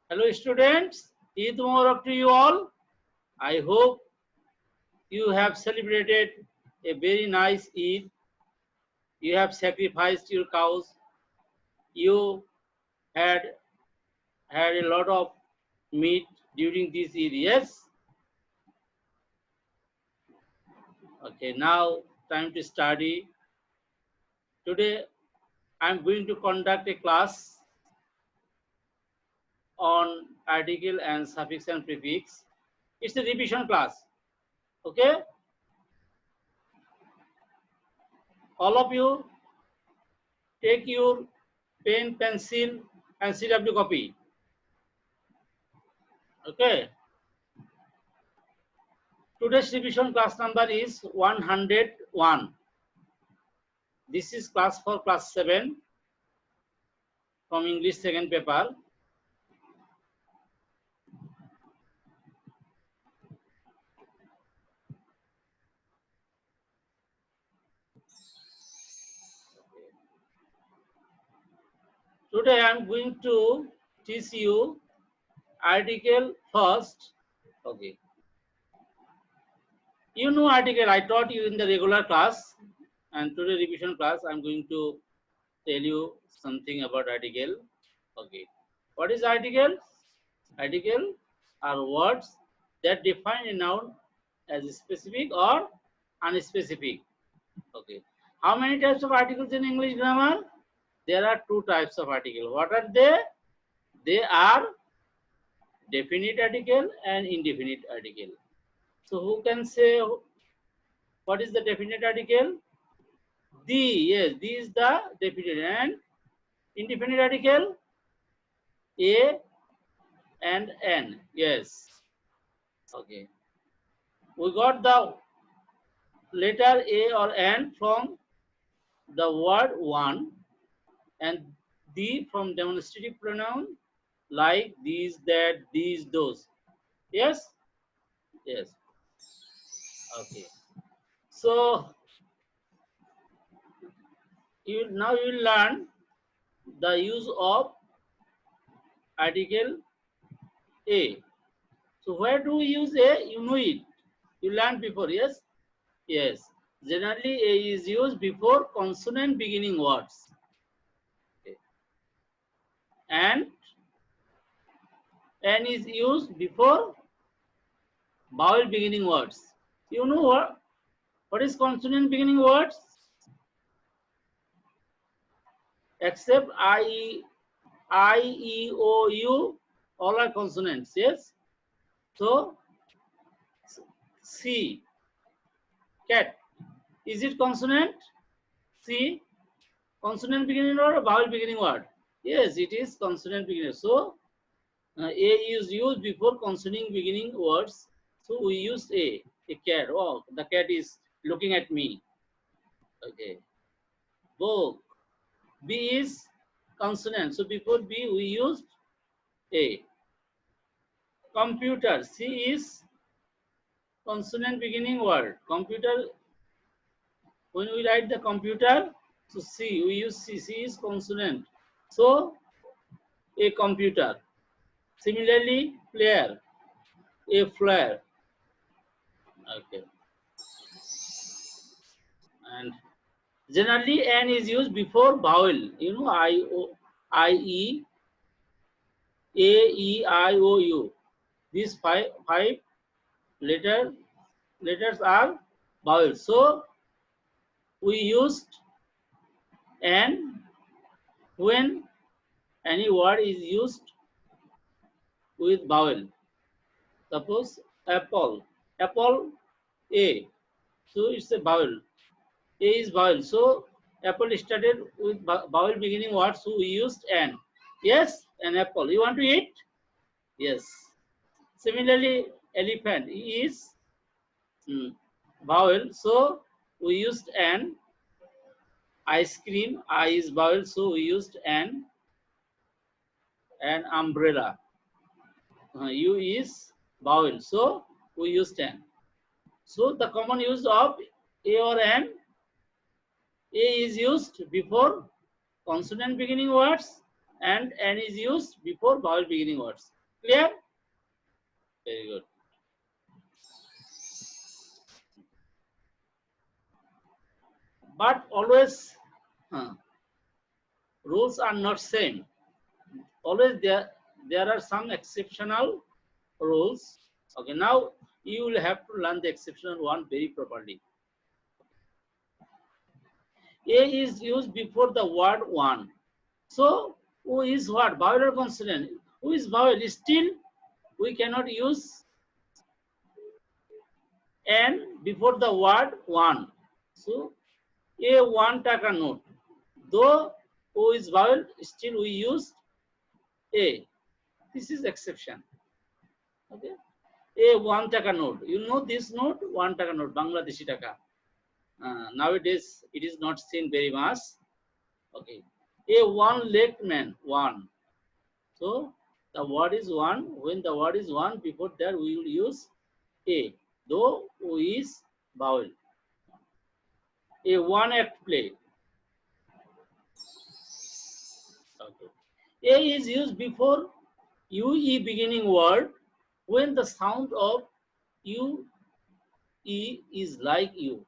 Hello students, Eid Mubarak to you all. I hope you have celebrated a very nice Eid. You have sacrificed your cows. You had had a lot of meat during this Eid. Yes? Okay, now time to study. Today I am going to conduct a class on article and suffix and prefix. It's a revision class. Okay? All of you take your pen, pencil, and CW copy. Okay. Today's revision class number is 101. This is class for class 7 from English second paper. Today I am going to teach you article first. Okay. You know article, I taught you in the regular class, and today revision class I am going to tell you something about article. Okay. What is article? Article are words that define a noun as specific or unspecific. Okay. How many types of articles in English grammar? There are two types of article. What are they? They are definite article and indefinite article. So who can say what is the definite article? The, yes, the is the definite, and indefinite article a and n. Yes. Okay. We got the letter a or n from the word one, and the from demonstrative pronoun like these, that, these, those. Yes? Yes. Okay. So now you will learn the use of article a. So where do we use a? You know it. You learned before, yes? Yes. Generally a is used before consonant beginning words. Okay. And n is used before vowel beginning words. You know what is consonant beginning words? Except I, E, O, U, all are consonants, yes? So, C, cat, is it consonant? C, consonant beginning word or vowel beginning word? Yes, it is consonant beginning. So, A is used before consonant beginning words. So, we use a cat. Oh, the cat is looking at me. Okay. Book. B is consonant. So, before B, we used a. Computer. C is consonant beginning word. Computer, when we write the computer, so C, we use C. C is consonant. So, a computer. Similarly, player, a flare. Okay. And generally, N is used before vowel. You know, I, O, I, E, A, E, I, O, U. These five letters are vowels. So, we used N when any word is used with vowel. Suppose apple, apple A. So it's a vowel. A is vowel. So apple started with vowel beginning word. So we used N. Yes, an apple. You want to eat? Yes. Similarly, elephant is vowel. So we used N. Ice cream, I is vowel. So we used N. And umbrella. U is vowel. So we used N. So the common use of A or N, A is used before consonant beginning words and N is used before vowel beginning words. Clear? Very good. But always rules are not same. Always there are some exceptional rules. Okay, now you will have to learn the exceptional one very properly. A is used before the word one. So who is what? Vowel or consonant? Who is vowel? Still we cannot use N before the word one. So a 1 taka note. Though O is vowel, still we use A. This is exception. Okay. A 1 taka note. You know this note? 1 taka note, Bangladeshi taka. Nowadays it is not seen very much. Okay. A one-legged man, one. So the word is one. When the word is one, before that we will use A. Though O is vowel. A one-act play. Okay. A is used before UE beginning word when the sound of UE is like U.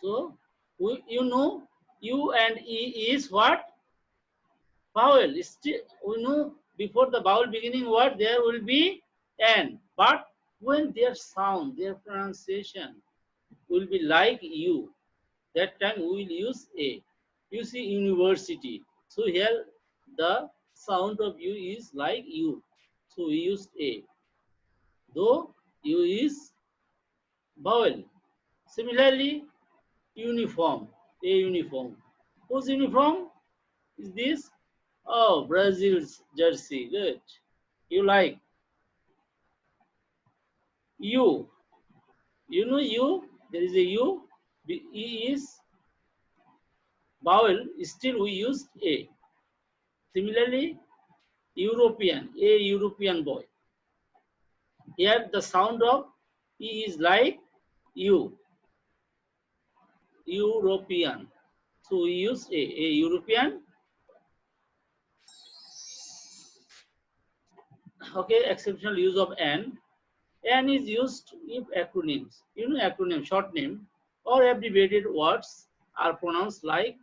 So, you know, U and E is what? Vowel. Still, we know before the vowel beginning word there will be N. But when their sound, their pronunciation will be like U, that time we will use A. You see university. So here the sound of U is like U. So we use A. Though U is vowel. Similarly, uniform. A uniform. Whose uniform is this? Oh, Brazil's jersey. Good. You like U. You know U. There is a U. E is vowel. Still we use A. Similarly, European. A European boy. Here the sound of E is like U. European. So we use A European. Okay, exceptional use of N. N is used if acronyms, you know, acronym, short name, or abbreviated words are pronounced like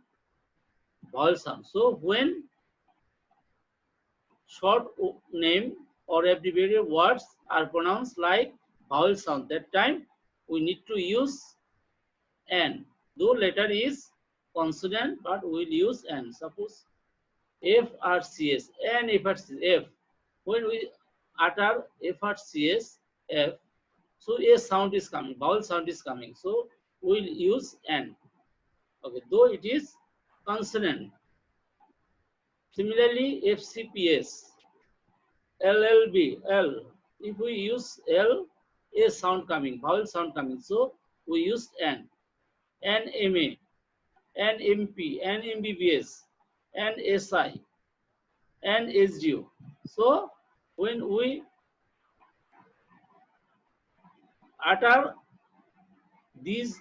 vowel sound. So when short name or abbreviated words are pronounced like vowel sound, that time we need to use N. Though letter is consonant, but we'll use N. Suppose FRCS, N FRCS, F. When we utter FRCS, F, so a sound is coming, vowel sound is coming. So we'll use N. Okay, though it is consonant. Similarly, FCPS, LLB, L. If we use L, a sound coming, vowel sound coming. So we use N. NMA, NMP, NMBBS, NSI, NSDU. So when we utter these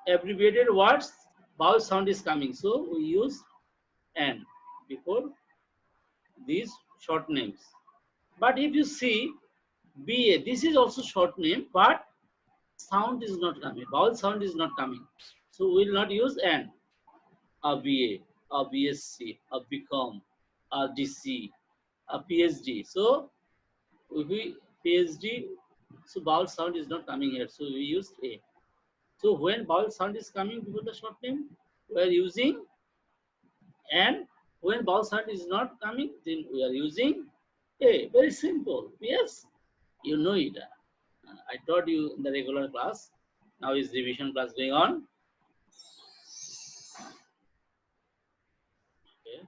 abbreviated words, vowel sound is coming. So we use N before these short names. But if you see BA, this is also short name, but sound is not coming. Vowel sound is not coming. So we will not use N. A BA, a BSc, a BCom, a DC, a PhD. So if we PhD, so vowel sound is not coming here. So we use A. So when vowel sound is coming before the short name, we are using N. When vowel sound is not coming, then we are using A. Very simple. Yes, you know it. I taught you in the regular class. Now is revision class going on. Okay.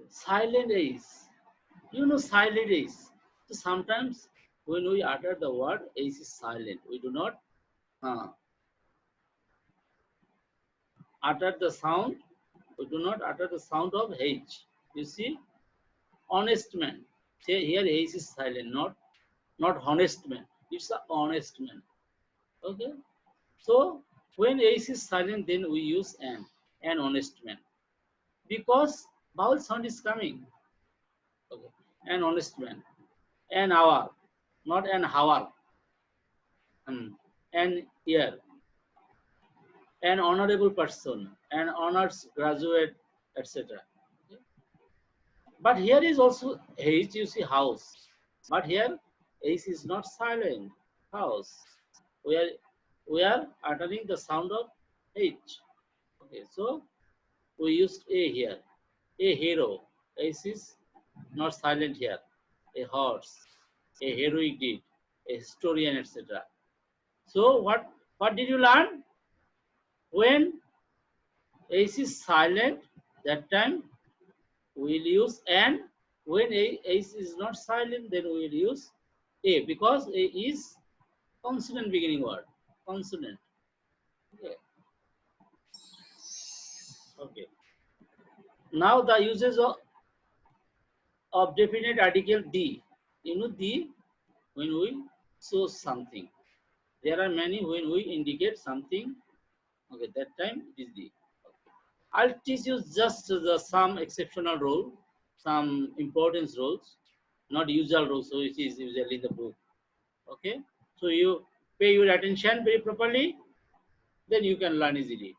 Silent A's. You know silent A's. So sometimes when we utter the word, A's is silent. We do not utter the sound. We do not utter the sound of H. You see, honest man. Say here H is silent, not honest man. It's a honest man. Okay. So when H is silent, then we use an honest man. Because vowel sound is coming. Okay. An honest man, an hour, not an hour. An year, an honorable person, an honors graduate, etc. But here is also H, you see house. But here H is not silent. House. We are uttering the sound of H. Okay, so we used A here. A hero. H is not silent here. A horse, a heroic deed, a historian, etc. So what did you learn? When H is silent, that time we'll use an. When H is not silent, then we'll use A, because A is consonant beginning word. Consonant. Okay. Okay. Now the uses of definite article D. You know D, when we show something. There are many when we indicate something. Okay, that time it is D. Okay. I'll teach you just some exceptional rule, some importance rules, not usual rules, so it is usually in the book. Okay, so you pay your attention very properly, then you can learn easily.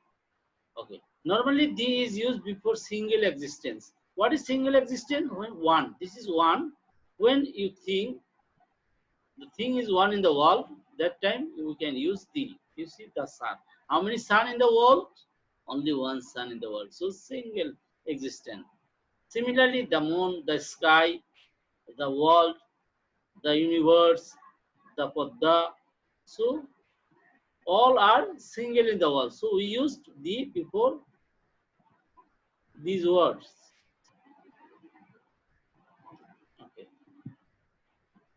Okay, normally D is used before single existence. What is single existence? When one, this is one. When you think the thing is one in the world, that time you can use D. You see the sun. How many sun in the world? Only one sun in the world. So single existence. Similarly, the moon, the sky, the world, the universe, the Padda. So all are single in the world. So we used D before these words. Okay.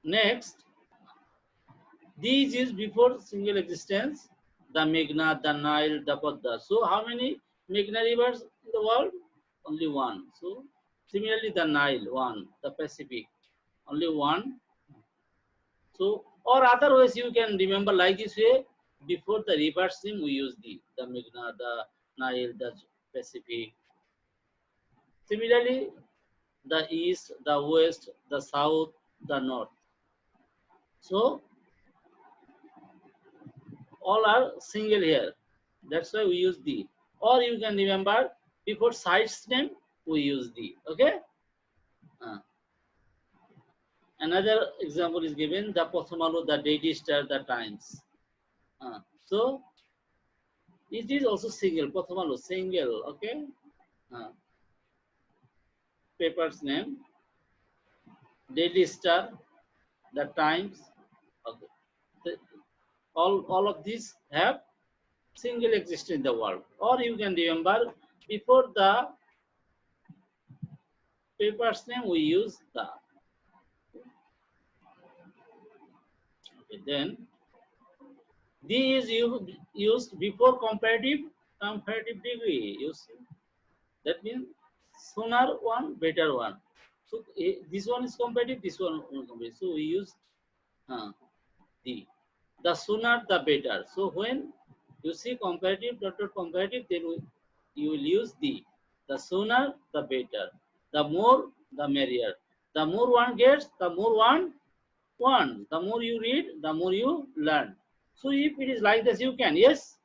Next, D is used before single existence. The Meghna, the Nile, the Padda. So how many Meghna rivers in the world? Only one. So similarly, the Nile, one. The Pacific, only one. So, or other ways you can remember like this way. Before the rivers name, we use the Meghna, the Nile, the Pacific. Similarly, the east, the west, the south, the north. So all are single here. That's why we use the. Or you can remember before sites name we use the. Okay. Another example is given, the Pothomalo, the Deity Star, the Times. So it is also single. Pothomalo single. Okay. Paper's name, Daily Star, the Times. Okay. The, all of these have single exist in the world. Or you can remember before the paper's name we use the. Okay, then D is used before comparative degree. You see, that means sooner one, better one. So this one is comparative, this one is comparative. So we use D. The sooner the better. So when you see comparative, comparative, then you will use D. The sooner the better. The more the merrier. The more one gets, the more one wants. The more you read, the more you learn. So if it is like this, you can. Yes?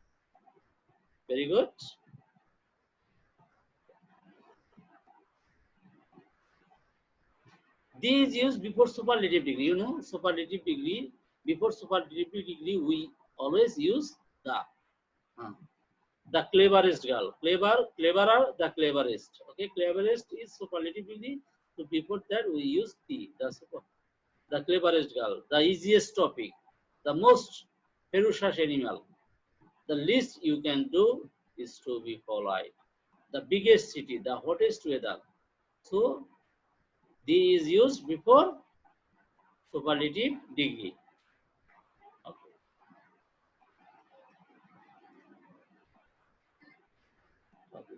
Very good. D is used before superlative degree. You know, superlative degree. Before superlative degree, we always use the cleverest girl. Cleverer, the cleverest. Okay, cleverest is superlative degree. So before that, we use the cleverest girl, the easiest topic, the most ferocious animal. The least you can do is to be polite. The biggest city, the hottest weather. So D is used before superlative degree. Okay.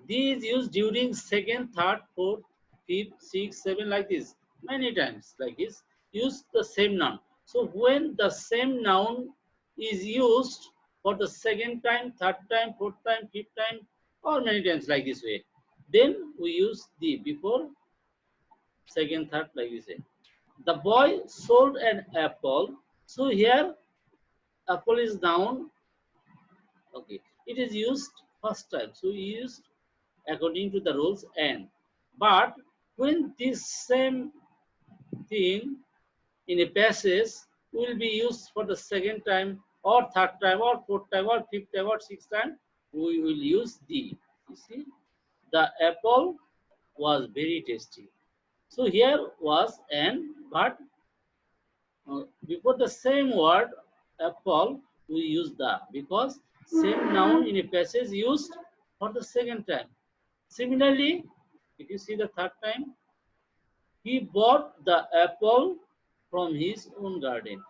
D is used during second, third, fourth, fifth, sixth, seven, like this. Many times like this. Use the same noun. So when the same noun is used for the second time, third time, fourth time, fifth time, or many times like this way. Then we use the before second, third, like we say. The boy sold an apple. So here apple is down. Okay, it is used first time. So we used according to the rules and. But when this same thing in a passage will be used for the second time or third time or fourth time or fifth time or sixth time, we will use the. You see, the apple was very tasty. So here was an, but before the same word apple, we use the because same noun in a passage used for the second time. Similarly, if you see the third time, he bought the apple from his own garden.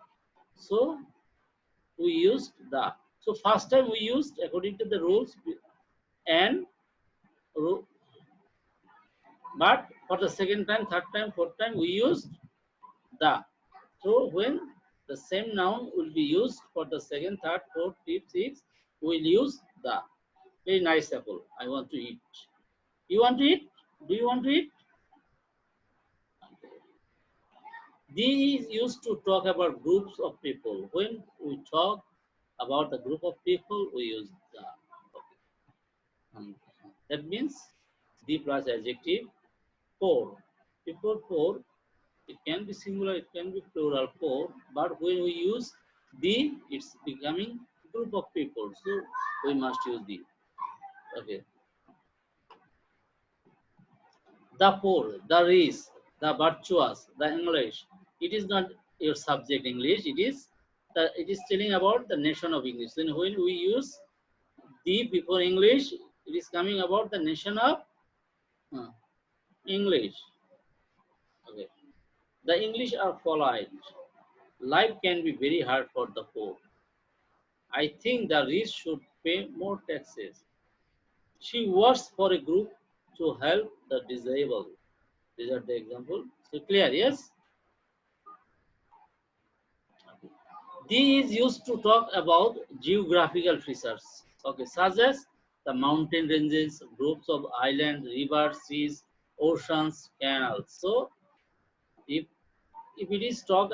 So we used the. So first time we used according to the rules and but for the second time, third time, fourth time we used the. So when the same noun will be used for the second, third, fourth, fifth, sixth, we'll use the. Very nice apple. I want to eat. You want to eat? Do you want to eat? The is used to talk about groups of people. When we talk about the group of people, we use the. Okay. That means the plus adjective for. Before for, it can be singular, it can be plural for, but when we use the, it's becoming group of people. So we must use the. Okay. The poor, the rich, the virtuous, the English. It is not your subject English. It is telling about the nation of English. Then when we use the before English, it is coming about the nation of English. Okay. The English are polite. Life can be very hard for the poor. I think the rich should pay more taxes. She works for a group to help the disabled. These are the example. So clear, yes? D is used to talk about geographical features. Okay, such as the mountain ranges, groups of islands, rivers, seas, oceans, canals. So if it is talk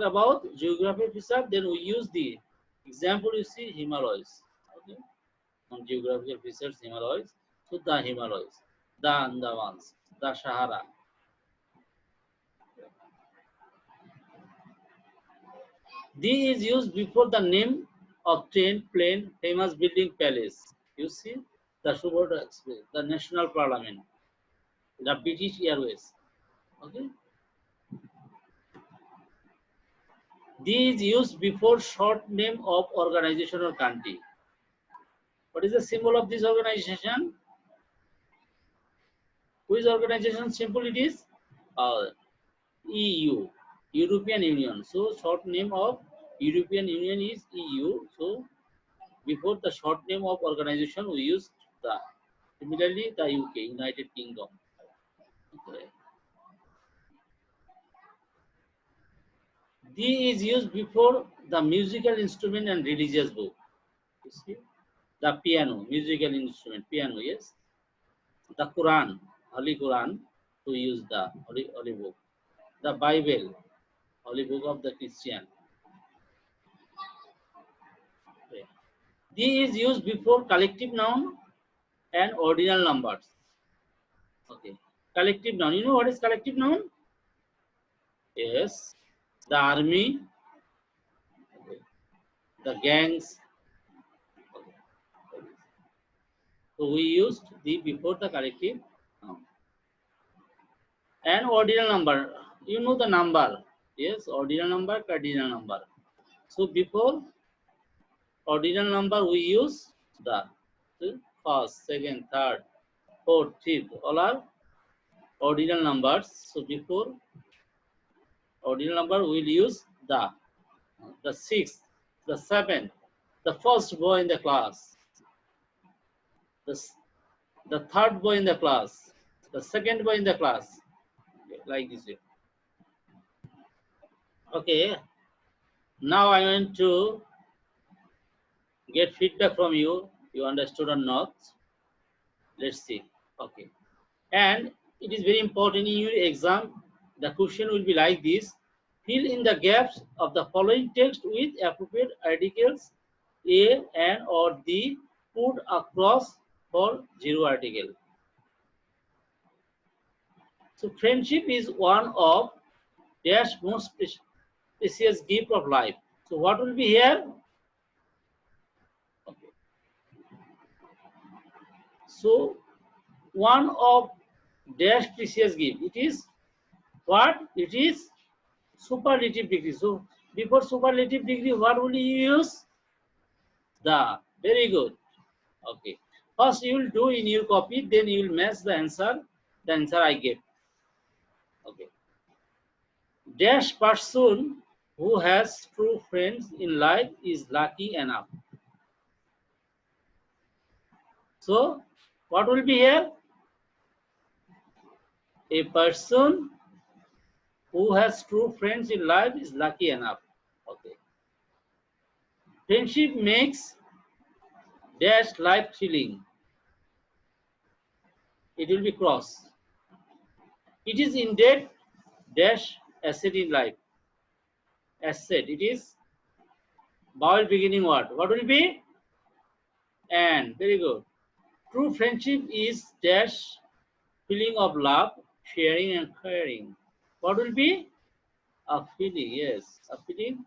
about geographical feature, then we use the example. You see Himalayas. Okay, on geographical features Himalayas. So the Himalayas, the Andamans, the Sahara. D is used before the name of train, plane, famous building, palace. You see, the Subodha Express, the National Parliament, the British Airways. Okay. D is used before short name of organization or country. What is the symbol of this organization? Which organization symbol it is? EU, European Union. So short name of European Union is EU. So before the short name of organization, we use the. Similarly, the UK, United Kingdom. Okay. D is used before the musical instrument and religious book. You see, the piano, musical instrument, piano. Yes, the Quran, Holy Quran, to use the Holy book. The Bible, Holy book of the Christian. Okay. D is used before collective noun and ordinal numbers. Okay. Collective noun. You know what is collective noun? Yes. The army, the gangs. So we used the before the collective noun. And ordinal number. You know the number. Yes, ordinal number, cardinal number. So before ordinal number we use the first, second, third, fourth, fifth. All are ordinal numbers. So before ordinal number we'll use the sixth, the seventh, the first boy in the class, the, the third boy in the class, the second boy in the class, like this way. Okay, now I want to get feedback from you. You understood or not? Let's see. Okay. And it is very important in your exam. The question will be like this: fill in the gaps of the following text with appropriate articles A and or the put across for zero article. So friendship is one of dash most precious gift of life. So what will be here? Okay. So one of dash precious gift. It is what? It is superlative degree. So before superlative degree, what will you use? The. Very good. Okay. First you will do in your copy, then you will match the answer I gave. Okay. Dash person who has true friends in life is lucky enough. So what will be here? A person who has true friends in life is lucky enough. Okay. Friendship makes dash life thrilling. It will be cross. It is indeed dash asset in life. Asset. It is vowel beginning word. What will be? And. Very good. True friendship is dash feeling of love, sharing and caring. What will be? A feeling. Yes. A feeling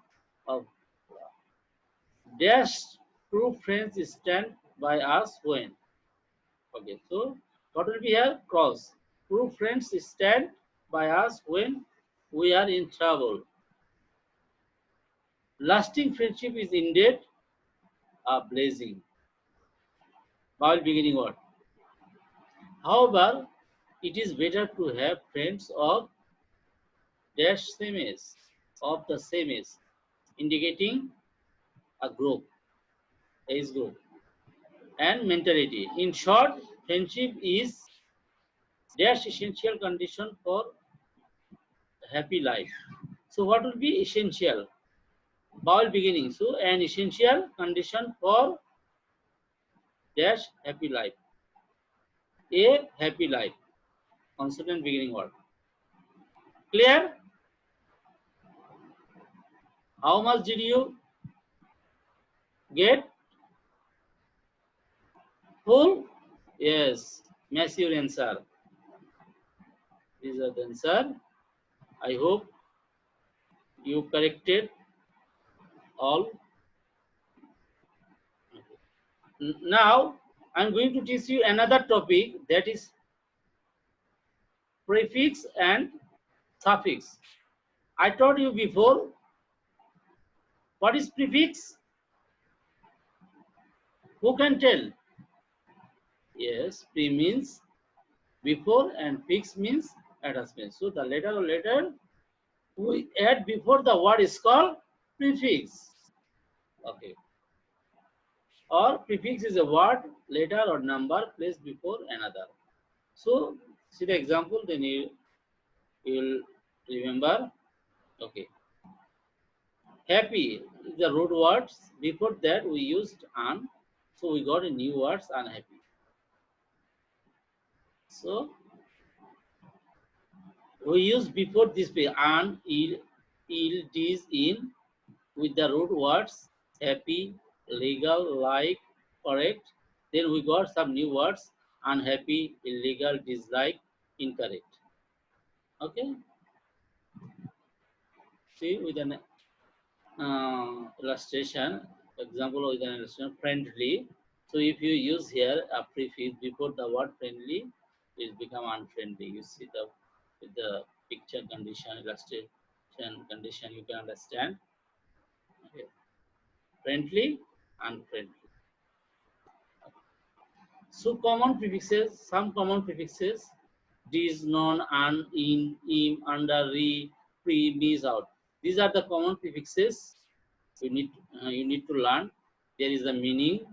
of love. Dash true friends stand by us when. Okay. So what will be here? Cross. True friends stand by us when we are in trouble. Lasting friendship is indeed a blessing. Vowel beginning word. However, it is better to have friends of dash same age, of the same age, indicating a group, age group, and mentality. In short, friendship is dash essential condition for happy life. So, what will be essential? Vowel beginning. So, an essential condition for dash happy life. A happy life. Consonant beginning word. Clear? How much did you get? Full? Yes. Match your answer. These are the answer. I hope you corrected all. Now, I'm going to teach you another topic, that is prefix and suffix. I told you before, what is prefix? Who can tell? Yes, pre means before and fix means attachment. So the letter we add before the word is called prefix. Okay. Or prefix is a word, letter or number placed before another. So see the example, then you will remember. Okay. Happy is the root words. Before that we used un. So we got a new words, unhappy. So we use before this un, il, dis, in with the root words happy, legal, like, correct. Then we got some new words unhappy, illegal, dislike, incorrect. Okay. See with an illustration, example with an illustration, friendly. So if you use here a prefix before the word friendly, it become unfriendly. You see the with the picture condition, illustration condition, you can understand. Okay. Friendly, unfriendly. So common prefixes, some common prefixes, dis, non, an, in, im, under, re, pre, mis, out. These are the common prefixes you need to learn. There is a meaning.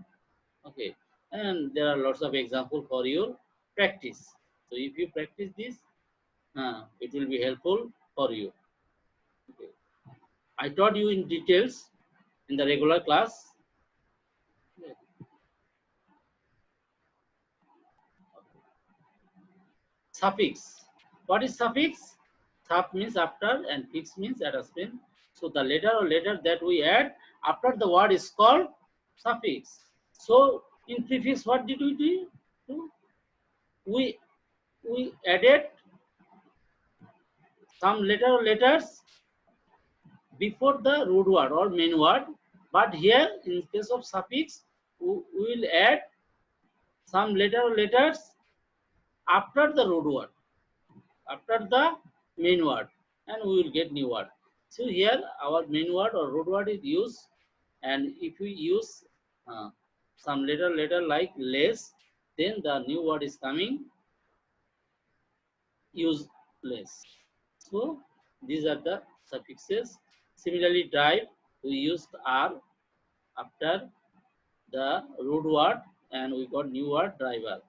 Okay, and there are lots of examples for your practice. So if you practice this, it will be helpful for you. Okay. I taught you in details in the regular class. Okay. suffix. What is suffix? Sub means after and fix means attachment. So the letter or letter that we add after the word is called suffix. So in prefix, what did we do? We added some letter or letters before the root word or main word, but here in case of suffix, we will add some letter or letters after the root word, after the main word, and we will get new word. So here our main word or root word is used, and if we use some letter like less, then the new word is coming useless. So these are the suffixes. Similarly, drive, we used R after the root word and we got new word driver.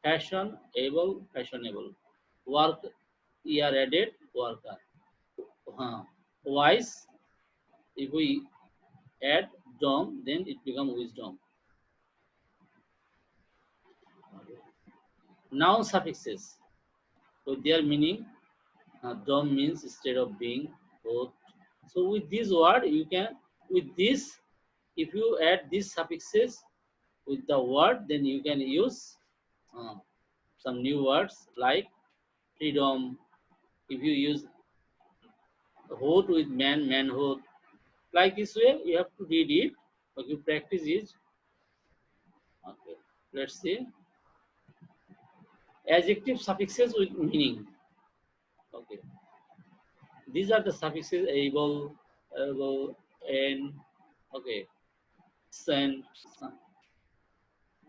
Fashion, able, fashionable. Work, ER added, worker. Wise, if we add dom, then it becomes wisdom. Noun suffixes, so their meaning, dom means instead of being, both. So with this word, you can, with this, if you add these suffixes with the word, then you can use some new words like freedom. If you use hood with man, manhood, like this way, you have to read it. Okay, practice it. Okay, let's see. Adjective suffixes with meaning. Okay, these are the suffixes able, and okay, send,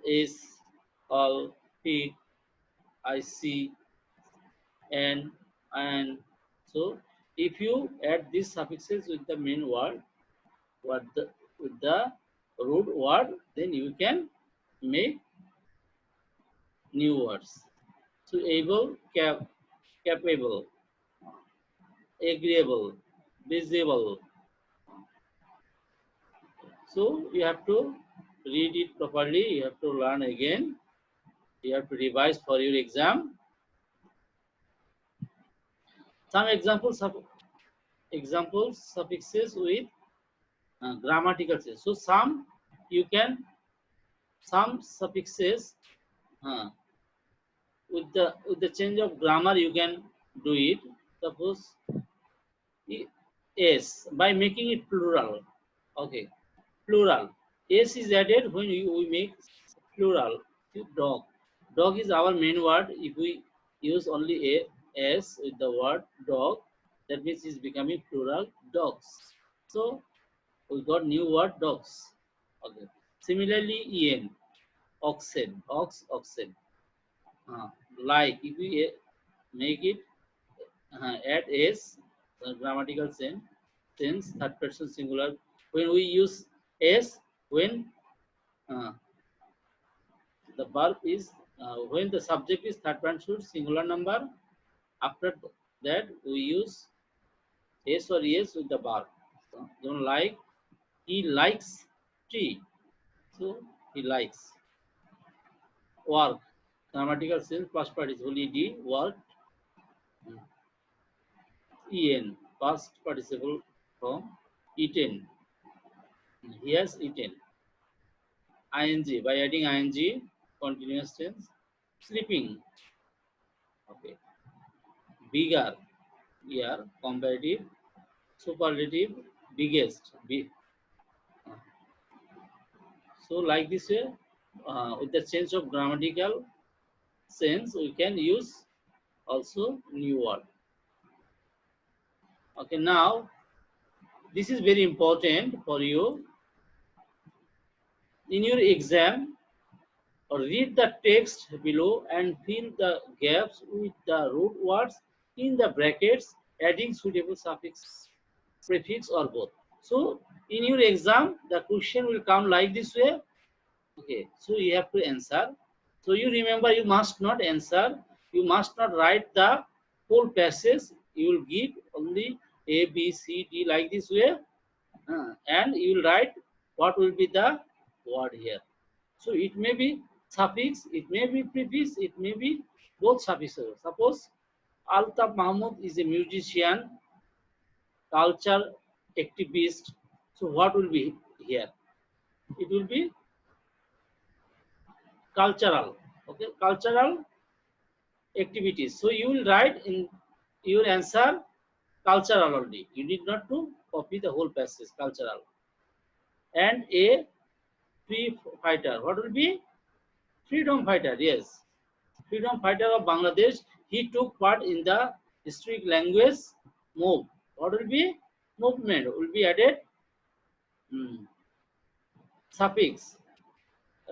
is, all, fit, I see, and. So if you add these suffixes with the main word, with the root word, then you can make new words. So able, capable, agreeable, visible. So you have to read it properly. You have to learn again. You have to revise for your exam. Some examples suffixes with grammatical sense. So some suffixes with the change of grammar you can do it. Suppose s by making it plural. Okay, plural. S is added when we make plural. Dog. Dog is our main word. If we use only a s with the word dog, that means it's becoming plural, dogs. So we got new word dogs. Okay. Similarly, en, oxen, oxen. Like if we make it add s, grammatical sense, third person singular. When we use s, when the verb is when the subject is third person singular number, after that we use s or es with the verb. So, don't like, he likes tea, so he likes. Work, grammatical sense, past participle ed, work. En, past participle from eaten, he has eaten. Ing, by adding ing, continuous tense. Sleeping. Okay. Bigger, here, comparative, superlative, biggest. So like this way, with the change of grammatical sense, we can use also new word. Okay, now this is very important for you. In your exam, read the text below and fill the gaps with the root words in the brackets, adding suitable suffix, prefix, or both. So in your exam, the question will come like this way. Okay, so you have to answer. So you remember, you must not answer. You must not write the whole passage. You will give only A, B, C, D like this way, and you will write what will be the word here. So it may be suffix, it may be prefix, it may be both suffixes. Suppose Altaf Mahmud is a musician, culture activist. So what will be here? It will be cultural. Okay, cultural activities. So you will write in your answer cultural only. You need not to copy the whole passage, cultural. And a free fighter. What will be? Freedom fighter, yes. Freedom fighter of Bangladesh. He took part in the historic language move. What will be? Movement will be added. Suffix.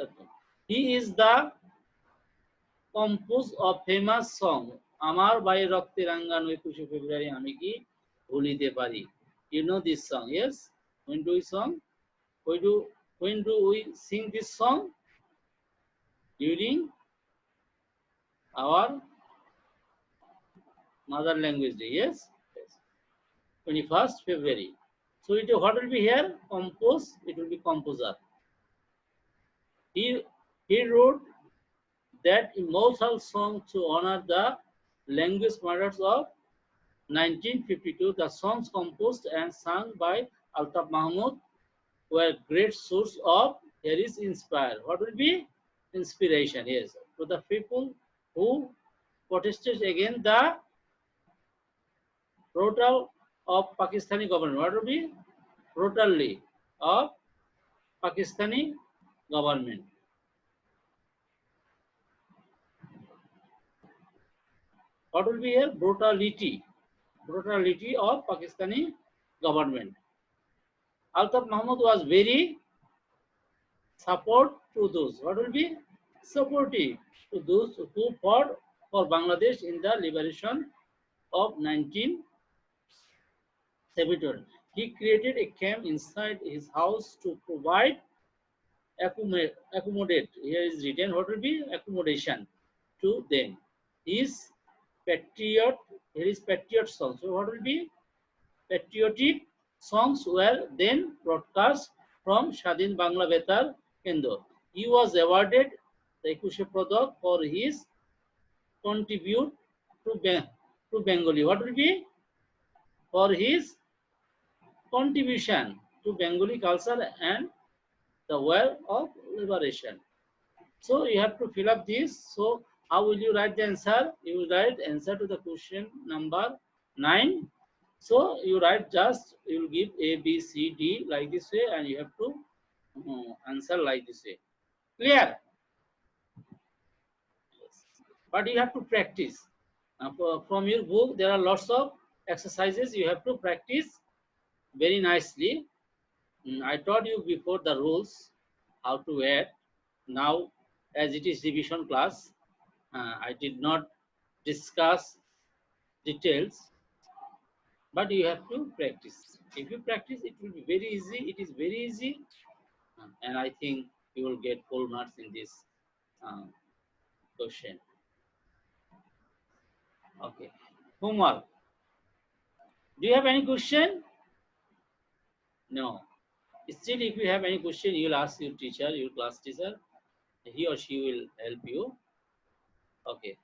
Okay. He is the compose of famous song আমার by রক্তে রাঙ্গানো 21 ফেব্রুয়ারি আমি কি ভুলিতে পারি. You know this song, yes? When do we song? When do we sing this song? During our mother language day, yes? 21st February. So what will be here? Compose, it will be composer. He wrote that immortal song to honor the language martyrs of 1952. The songs composed and sung by Altaf Mahmud were great source of here is inspire. What will be? Inspiration, yes. To the people who protested against the brutal of Pakistani government. What will be? Brutally of Pakistani government. What will be here? Brutality of Pakistani government. Altaf Mahmud was very support to those. What will be? Supportive to those who fought for Bangladesh in the liberation of 1971. He created a camp inside his house to provide accommodate. Here is written what will be accommodation to them. His patriot, here is patriot songs. So what will be? Patriotic songs were then broadcast from Shadin Bangla Betar Kendra. He was awarded the Ekushe Padak for his contribute to Bengali. What will be? For his contribution to Bengali culture and the war of liberation. So you have to fill up this. So how will you write the answer? You will write answer to the question number 9. So you write just, you will give A, B, C, D like this way, and you have to answer like this way. Clear? But you have to practice. From your book, there are lots of exercises you have to practice very nicely. I taught you before the rules, how to add. Now, as it is revision class, I did not discuss details, but you have to practice. If you practice, it will be very easy. It is very easy, and I think you will get full marks in this question. Okay, homework. Do you have any question? No. Still, if you have any question, you will ask your teacher, your class teacher. He or she will help you. Okay.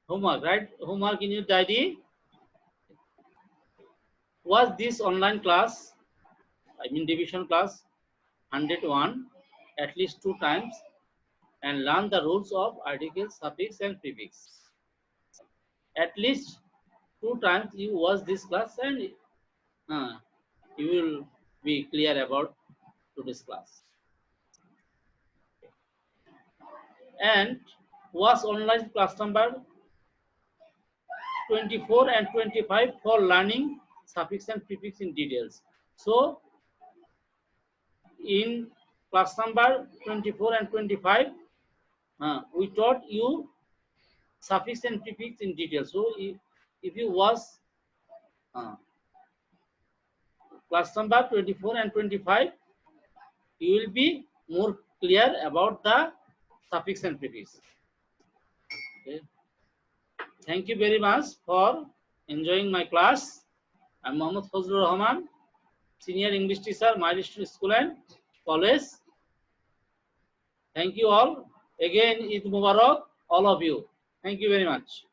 Homework, right? Homework in your diary. Was this online class, I mean division class, 101 at least 2 times and learn the rules of articles, suffix and prefix. At least 2 times you watch this class and you will be clear about today's class. And was online class number 24 and 25 for learning suffix and prefix in details. So in class number 24 and 25, we taught you suffix and prefix in detail. So if you was class number 24 and 25, you will be more clear about the suffix and prefix. Okay. Thank you very much for enjoying my class. I'm Mohammad Fazlur Rahman, Senior English Teacher, Milestone School and College. Thank you all. Again, Eid Mubarak, all of you. Thank you very much.